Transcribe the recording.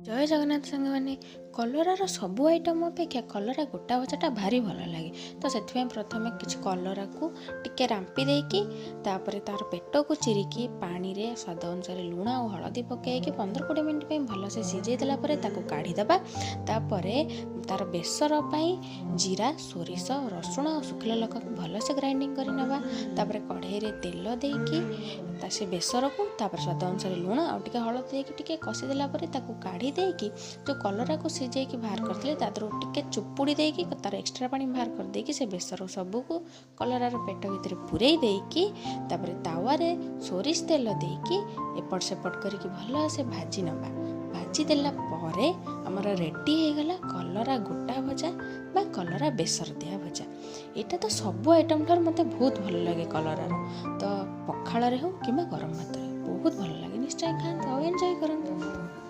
जय जगन्नाथ सांग मैंने कलरार सबू आइटम अपेक्षा कलरा गोटा भजाटा भारी भल लगे। तो से प्रथम किसी कलरा को टिके रांपी देकी तापर तार पेट को चिरिकी पानी रे स्वाद अनुसार लुण और हलदी पकईकि 15-20 मिनट भलसे सिझे देलापर काढ़ीदबा। तापर तार बेसर जीरा सोरिष रसुण और शुखला लଙ୍କା को भलसे ग्राइंडिंग कर नवा। तापर कढ़ई रे तेल देकी से बेसर को तापर स्वाद अनुसार लुण और टिके हलदी देकी टिके कषि देलापर काढ़ी देकी जो कलरा को सिझेकी बाहर करते टिके चुपुड़ी देकी तार एक्सट्रा पानी बाहर कर देकी से बेसर सबू को कलरार पेट भितर पूरेई देकी तापर तावारे सोरिष तेल देकी एपट सेपट करके भल से भाजी नवा। भाजी देला परे आमर रेडी हो गला कलरा गोटा भजा बा कलरा बेसर दिया भजा। यहाँ तो सब आइटम ठार मत बहुत भल लगे कलरार। तो पखाल हो कि गरम भात बहुत भल लगे। निश्चय खाते और एंजॉय करते।